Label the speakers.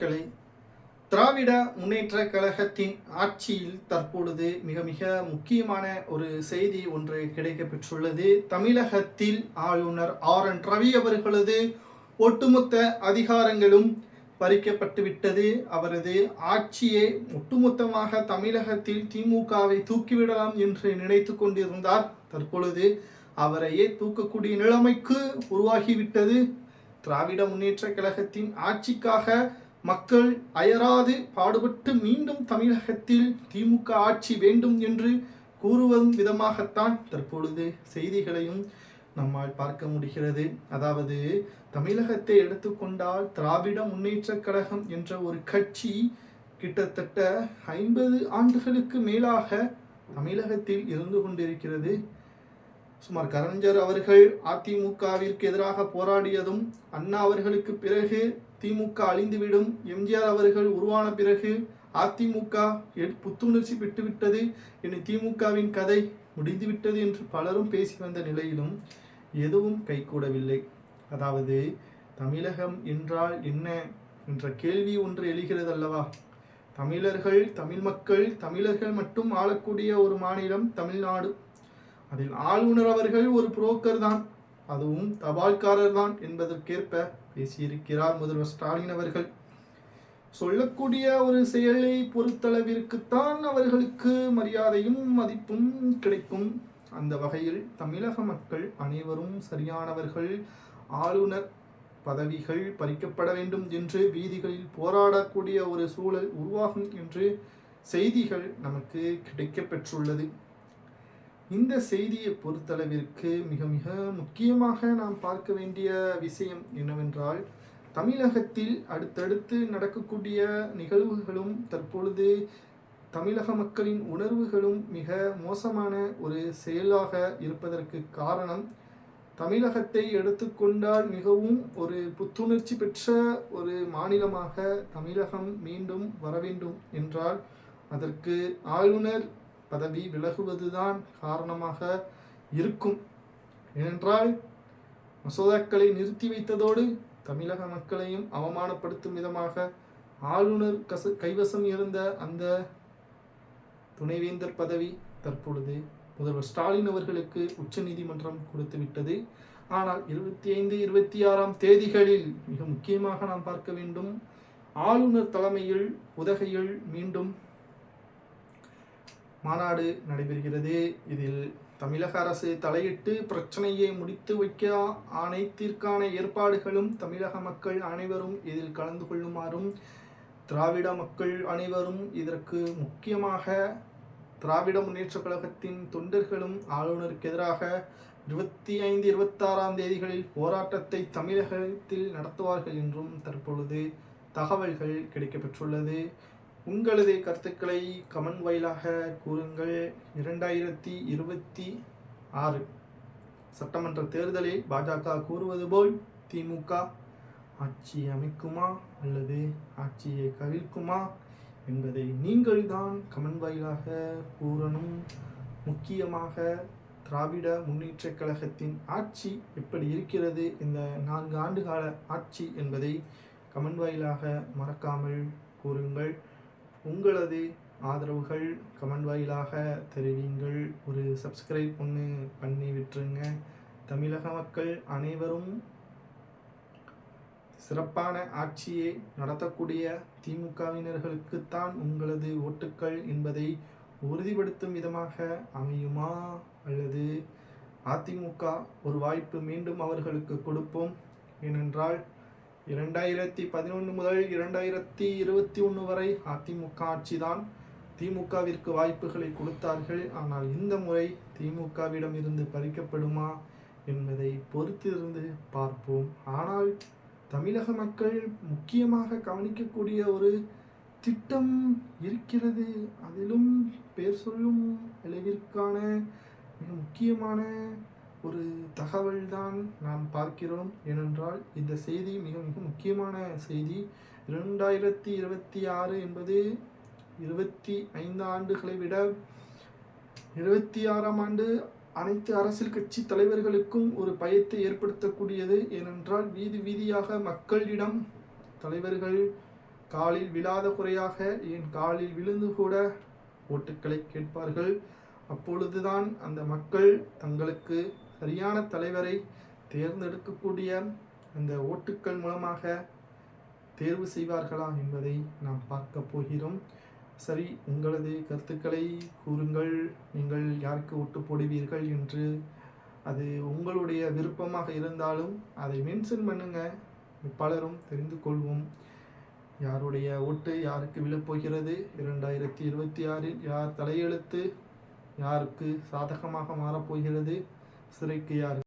Speaker 1: களை திராவிட முன்னேற்ற கழகத்தின் ஆட்சியில் தற்பொழுது மிக மிக முக்கியமான ஒரு செய்தி ஒன்று கிடைக்கப்பெற்றுள்ளது. தமிழகத்தில் ஆளுநர் RN ரவி அவர்களது ஒட்டுமொத்த அதிகாரங்களும் பறிக்கப்பட்டுவிட்டது. அவரது ஆட்சியை ஒட்டுமொத்தமாக தமிழகத்தில் திமுகவை தூக்கிவிடலாம் என்று நினைத்து கொண்டிருந்தார். தற்பொழுது அவரையே தூக்கக்கூடிய நிலைமைக்கு உருவாகிவிட்டது. திராவிட முன்னேற்ற கழகத்தின் ஆட்சிக்காக மக்கள் அயராது பாடுபட்டு மீண்டும் தமிழகத்தில் திமுக ஆட்சி வேண்டும் என்று கூறுவதும் விதமாகத்தான் தற்பொழுது செய்திகளையும் நம்மால் பார்க்க முடிகிறது. அதாவது தமிழகத்தை எடுத்துக்கொண்டால் திராவிட முன்னேற்ற கழகம் என்ற ஒரு கட்சி கிட்டத்தட்ட 50 ஆண்டுகளுக்கு மேலாக தமிழகத்தில் இருந்து கொண்டிருக்கிறது. சுமார் கலைஞர் அவர்கள் அதிமுகவிற்கு எதிராக போராடியதும், அண்ணா அவர்களுக்கு பிறகு திமுக அழிந்துவிடும், எம்ஜிஆர் அவர்கள் உருவான பிறகு அதிமுக புத்துணர்ச்சி பெற்றுவிட்டது, இனி திமுகவின் கதை முடிந்துவிட்டது என்று பலரும் பேசி வந்த நிலையிலும் எதுவும் கைகூடவில்லை. அதாவது தமிழகம் என்றால் என்ன என்ற கேள்வி ஒன்று எழுகிறது அல்லவா? தமிழர்கள், தமிழ் மக்கள், தமிழர்கள் மட்டும் ஆளக்கூடிய ஒரு மாநிலம் தமிழ்நாடு. அதில் ஆளுநர் அவர்கள் ஒரு புரோக்கர் தான், அதுவும் தபால்காரர் தான் என்பதற்கேற்ப பேசியிருக்கிறார் முதல்வர் ஸ்டாலின் அவர்கள். சொல்லக்கூடிய ஒரு செயலை பொறுத்தளவிற்குத்தான் அவர்களுக்கு மரியாதையும் மதிப்பும் கிடைக்கும். அந்த வகையில் தமிழக மக்கள் அனைவரும் சரியானவர்கள், ஆளுநர் பதவிகள் பறிக்கப்பட வேண்டும் என்று வீதிகளில் போராடக்கூடிய ஒரு சூழல் உருவாகும் என்று செய்திகள் நமக்கு கிடைக்கப்பெற்றுள்ளது. இந்த செய்தியை பொறுத்தளவிற்கு மிக மிக முக்கியமாக நாம் பார்க்க வேண்டிய விஷயம் என்னவென்றால், தமிழகத்தில் அடுத்தடுத்து நடக்கக்கூடிய நிகழ்வுகளும் தற்பொழுது தமிழக மக்களின் உணர்வுகளும் மிக மோசமான ஒரு செயலாக இருப்பதற்கு காரணம், தமிழகத்தை எடுத்துக்கொண்டால் மிகவும் ஒரு புத்துணர்ச்சி பெற்ற ஒரு மாநிலமாக தமிழகம் மீண்டும் வர வேண்டும் என்றால் அதற்கு ஆளுநர் பதவி விலகுவதுதான் காரணமாக இருக்கும். ஏனென்றால் மசோதாக்களை நிறுத்தி வைத்ததோடு தமிழக மக்களையும் அவமானப்படுத்தும் விதமாக ஆளுநர் கைவசம் இருந்த அந்த துணைவேந்தர் பதவி தற்பொழுது முதல்வர் ஸ்டாலின் அவர்களுக்கு உச்சநீதிமன்றம் கொடுத்துவிட்டது. ஆனால் 25, 26ஆம் தேதிகளில் மிக முக்கியமாக நாம் பார்க்க வேண்டும், ஆளுநர் தலைமையில் உதகையில் மீண்டும் மாநாடு நடைபெறுகிறது. இதில் தமிழக அரசு தலையிட்டு பிரச்சனையை முடித்து வைக்க அனைத்திற்கான ஏற்பாடுகளும் தமிழக மக்கள் அனைவரும் இதில் கலந்து கொள்ளுமாறும், திராவிட மக்கள் அனைவரும் இதற்கு முக்கியமாக திராவிட முன்னேற்ற கழகத்தின் தொண்டர்களும் ஆளுநருக்கு எதிராக 25, 26ஆம் தேதிகளில் போராட்டத்தை தமிழகத்தில் நடத்துவார்கள் என்றும் தற்பொழுது தகவல்கள் கிடைக்கப்பெற்றுள்ளது. உங்களது கருத்துக்களை கமெண்ட் வாயிலாக கூறுங்கள். 2026 சட்டமன்ற தேர்தலில் பாஜக கூறுவது போல் திமுக ஆட்சி அமைக்குமா அல்லது ஆட்சியை கவிழ்க்குமா என்பதை நீங்கள் தான் கமெண்ட் வாயிலாக கூறணும். முக்கியமாக திராவிட முன்னேற்ற கழகத்தின் ஆட்சி எப்படி இருக்கிறது, இந்த 4 ஆண்டு கால ஆட்சி என்பதை கமெண்ட் வாயிலாக மறக்காமல் கூறுங்கள். உங்களது ஆதரவுகள் கமெண்ட் வாயிலாக தெரிவிங்கள். ஒரு சப்ஸ்கிரைப் பண்ணி விட்டுருங்க. தமிழக மக்கள் அனைவரும் சிறப்பான ஆட்சியை நடத்தக்கூடிய திமுகவினர்களுக்குத்தான் உங்களது ஓட்டுக்கள் என்பதை உறுதிப்படுத்தும் விதமாக அமையுமா அல்லது அதிமுக ஒரு வாய்ப்பு மீண்டும் அவர்களுக்கு கொடுப்போம். ஏனென்றால் 2011 முதல் 2021 வரை அதிமுக ஆட்சிதான் திமுகவிற்கு வாய்ப்புகளை கொடுத்தார்கள். ஆனால் இந்த முறை திமுகவிடம் இருந்து பறிக்கப்படுமா என்பதை பொறுத்திருந்து பார்ப்போம். ஆனால் தமிழக மக்கள் முக்கியமாக கவனிக்கக்கூடிய ஒரு திட்டம் இருக்கிறது. அதிலும் பேர் சொல்லும் அளவிற்கான மிக முக்கியமான ஒரு தகவல் தான் நாம் பார்க்கிறோம். ஏனென்றால் இந்த செய்தி மிக மிக முக்கியமான செய்தி. 2026 என்பது 25 ஆண்டுகளை விட 26ஆம் ஆண்டு அனைத்து அரசியல் கட்சி தலைவர்களுக்கும் ஒரு பயத்தை ஏற்படுத்தக்கூடியது. ஏனென்றால் வீதி வீதியாக மக்களிடம் தலைவர்கள் காலில் விழாத குறையாக ஏன் காலில் விழுந்து கூட ஓட்டுக்களை கேட்பார்கள். அப்பொழுதுதான் அந்த மக்கள் தங்களுக்கு சரியான தலைவரை தேர்ந்தெடுக்கக்கூடிய அந்த ஓட்டுக்கள் மூலமாக தேர்வு செய்வார்களா என்பதை நாம் பார்க்க போகிறோம். சரி, உங்களது கருத்துக்களை கூறுங்கள். நீங்கள் யாருக்கு ஓட்டு போடுவீர்கள் என்று. அது உங்களுடைய விருப்பமாக இருந்தாலும் அதை மென்ஷன் பண்ணுங்க, பலரும் தெரிந்து கொள்வோம். யாருடைய ஓட்டு யாருக்கு விழப்போகிறது, 2026 யார் தலையெழுத்து யாருக்கு சாதகமாக மாறப்போகிறது, சிறைக்கு யார்